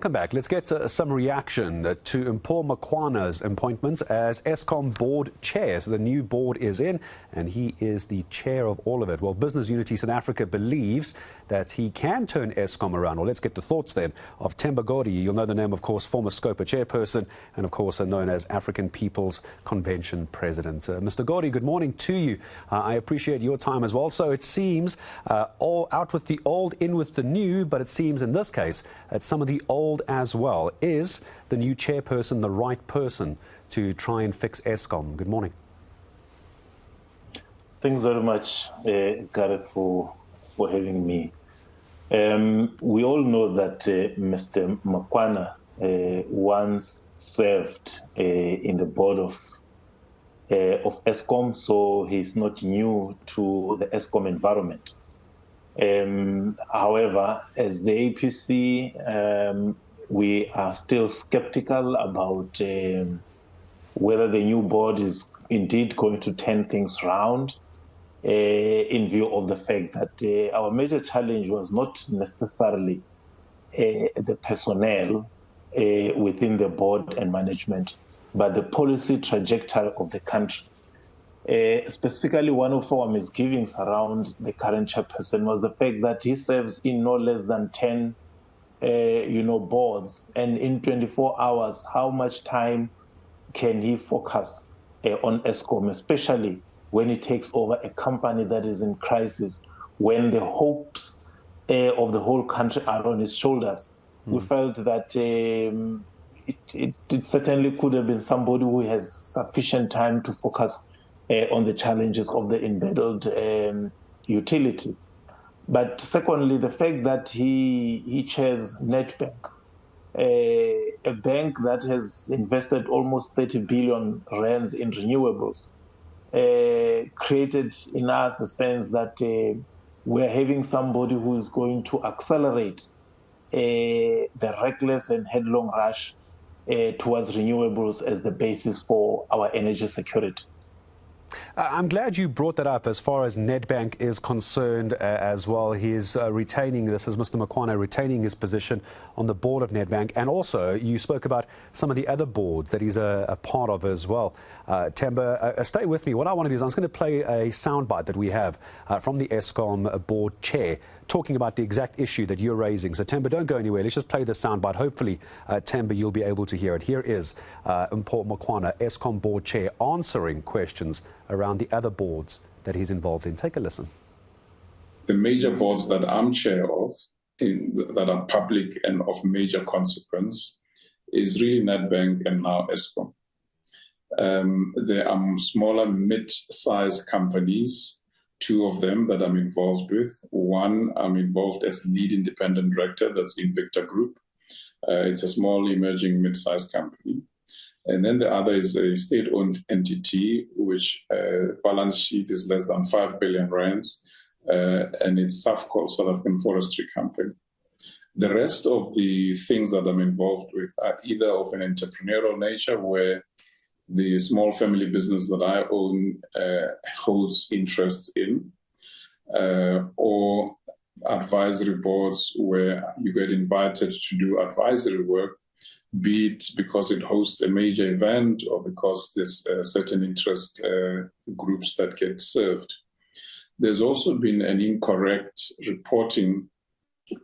Come back. Let's get some reaction to Mpho Makwana's appointment as Eskom board chair. So the new board is in, and he is the chair of all of it. Well, Business Unity South Africa believes that he can turn Eskom around. Well, let's get the thoughts then of Themba Godi. You'll know the name, of course, former SCOPA chairperson, and of course known as African People's Convention president. Mr. Godi, good morning to you. I appreciate your time as well. So it seems all out with the old, in with the new, but it seems in this case that some of the old as well. Is the new chairperson the right person to try and fix Eskom? Good morning. Thanks very much, Gareth, for having me. We all know that Mr. Makwana once served in the board of Eskom, so he's not new to the Eskom environment. However, as the APC, we are still skeptical about whether the new board is indeed going to turn things around, in view of the fact that our major challenge was not necessarily the personnel within the board and management, but the policy trajectory of the country. Specifically, one of our misgivings around the current chairperson was the fact that he serves in no less than 10 boards, and in 24 hours, how much time can he focus on Eskom, especially when he takes over a company that is in crisis, when the hopes of the whole country are on his shoulders? We felt that it certainly could have been somebody who has sufficient time to focus on the challenges of the embedded utility. But secondly, the fact that he chairs Nedbank, a bank that has invested almost 30 billion rands in renewables, created in us a sense that we're having somebody who is going to accelerate the reckless and headlong rush towards renewables as the basis for our energy security. I'm glad you brought that up as far as Nedbank is concerned as well. He is retaining, this is Mr. Makwana, retaining his position on the board of Nedbank. And also, you spoke about some of the other boards that he's a part of as well. Themba, stay with me. What I want to do is I'm just going to play a soundbite that we have from the Eskom board chair talking about the exact issue that you're raising. So, Themba, don't go anywhere. Let's just play the soundbite. Hopefully, Themba, you'll be able to hear it. Here is Mpho Makwana, Eskom board chair, answering questions around the other boards that he's involved in. Take a listen. The major boards that I'm chair of, that are public and of major consequence, is really Nedbank and now Eskom. There are smaller mid-sized companies, two of them that I'm involved with. One, I'm involved as lead independent director, that's Invicta Group. It's a small emerging mid-sized company. And then the other is a state-owned entity, which balance sheet is less than 5 billion rands, and it's SAFCO, South African Forestry Company. The rest of the things that I'm involved with are either of an entrepreneurial nature, where the small family business that I own holds interests in, or advisory boards where you get invited to do advisory work, be it because it hosts a major event or because there's certain interest groups that get served. There's also been an incorrect reporting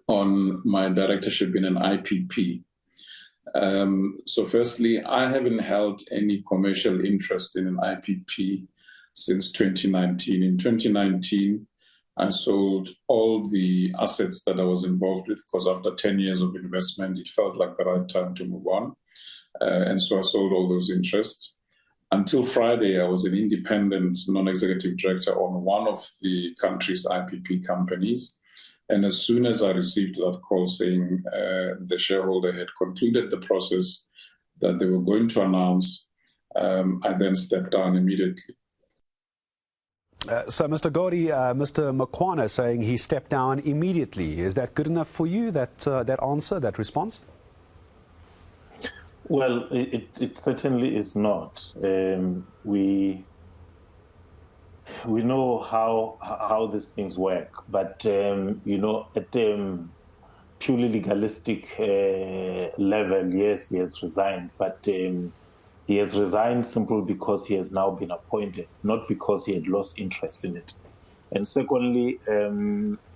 on my directorship in an IPP. So firstly, I haven't held any commercial interest in an IPP since 2019. In 2019, I sold all the assets that I was involved with because after 10 years of investment, it felt like the right time to move on. And so I sold all those interests. Until Friday, I was an independent non-executive director on one of the country's IPP companies. And as soon as I received that call saying the shareholder had concluded the process that they were going to announce, I then stepped down immediately. So, Mr. Godi, Mr. Makwana saying he stepped down immediately. Is that good enough for you, that answer, that response? Well, it certainly is not. We know how these things work, but purely legalistic level, yes, he has resigned, but he has resigned simply because he has now been appointed, not because he had lost interest in it. And secondly,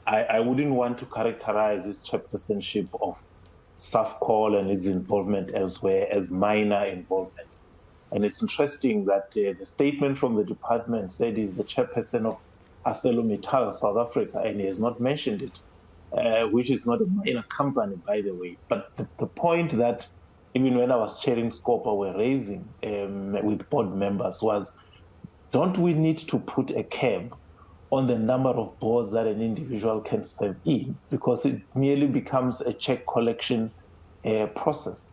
I wouldn't want to characterize his chairpersonship of SAFCOL and his involvement elsewhere as minor involvement. And it's interesting that the statement from the department said he's the chairperson of ArcelorMittal South Africa, and he has not mentioned it, which is not a minor company, by the way. But the point that even when I was chairing SCOPA were raising with board members was, don't we need to put a cap on the number of boards that an individual can serve in? Because it merely becomes a check collection process.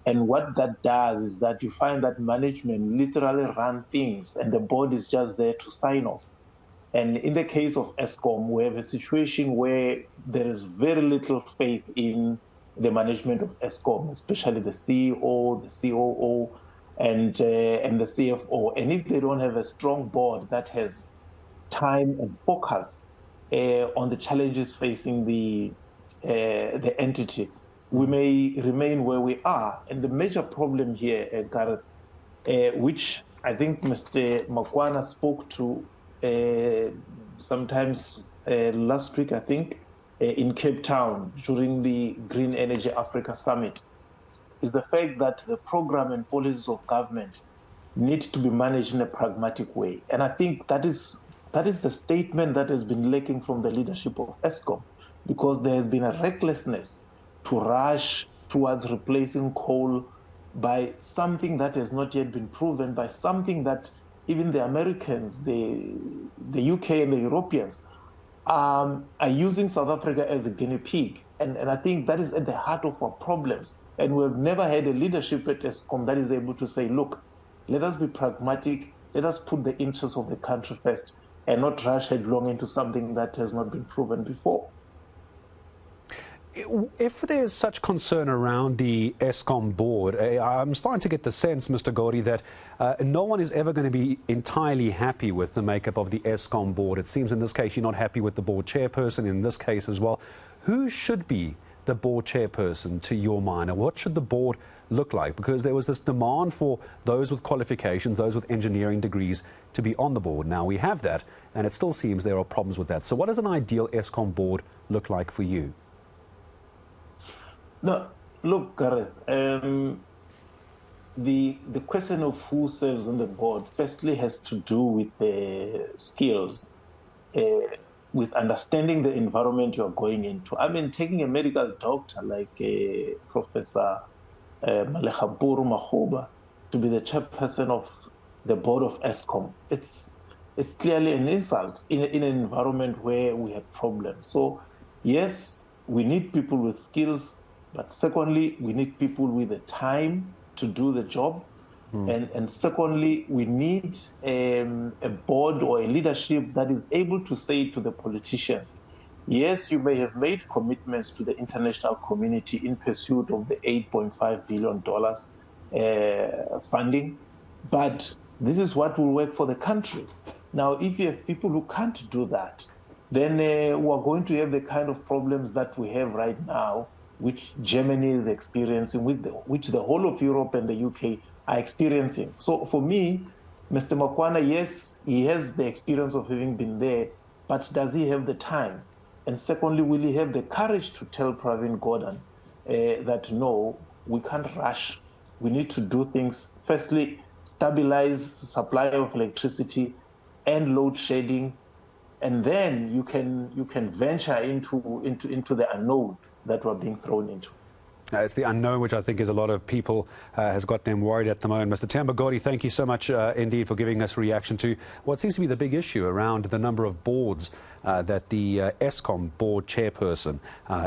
And what that does is that you find that management literally run things and the board is just there to sign off. And in the case of Eskom, we have a situation where there is very little faith in the management of Eskom, especially the CEO, the COO, and the CFO. And if they don't have a strong board that has time and focus on the challenges facing the entity, we may remain where we are. And the major problem here, Gareth, which I think Mr. Makwana spoke to sometimes last week, I think, in Cape Town during the Green Energy Africa Summit, is the fact that the program and policies of government need to be managed in a pragmatic way. And I think that is the statement that has been lacking from the leadership of Eskom, because there has been a recklessness to rush towards replacing coal by something that has not yet been proven, by something that even the Americans, the UK and the Europeans are using South Africa as a guinea pig. And I think that is at the heart of our problems. And we've never had a leadership at Eskom that is able to say, look, let us be pragmatic, let us put the interests of the country first and not rush headlong into something that has not been proven before. If there's such concern around the Eskom board, I'm starting to get the sense, Mr. Godi, that no one is ever going to be entirely happy with the makeup of the Eskom board. It seems in this case you're not happy with the board chairperson, in this case as well. Who should be the board chairperson to your mind, and what should the board look like? Because there was this demand for those with qualifications, those with engineering degrees to be on the board. Now we have that, and it still seems there are problems with that. So what does an ideal Eskom board look like for you? No, look, Gareth, the question of who serves on the board firstly has to do with the skills, with understanding the environment you're going into. I mean, taking a medical doctor like Professor Malekhaburu Makgoba to be the chairperson of the board of Eskom, it's clearly an insult in an environment where we have problems. So, yes, we need people with skills, but secondly, we need people with the time to do the job. And secondly, we need a board or a leadership that is able to say to the politicians, yes, you may have made commitments to the international community in pursuit of the $8.5 billion funding, but this is what will work for the country. Now, if you have people who can't do that, then we're going to have the kind of problems that we have right now, which Germany is experiencing, which the whole of Europe and the UK are experiencing. So for me, Mr. Makwana, yes, he has the experience of having been there, but does he have the time? And secondly, will he have the courage to tell Pravin Gordhan that no, we can't rush. We need to do things. Firstly, stabilize supply of electricity and load shedding, and then you can venture into the unknown that we're being thrown into. It's the unknown, which I think is a lot of people has got them worried at the moment. Mr. Themba Godi, thank you so much indeed for giving us a reaction to what seems to be the big issue around the number of boards that the Eskom board chairperson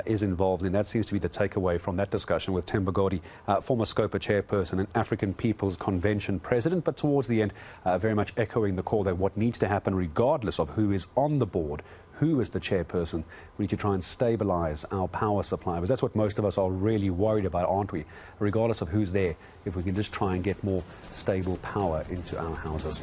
is involved in. That seems to be the takeaway from that discussion with Themba Godi, former SCOPA chairperson and African People's Convention president, but towards the end very much echoing the call that what needs to happen regardless of who is on the board, who is the chairperson, we need to try and stabilize our power supply, because that's what most of us are really worried about, aren't we? Regardless of who's there, if we can just try and get more stable power into our houses.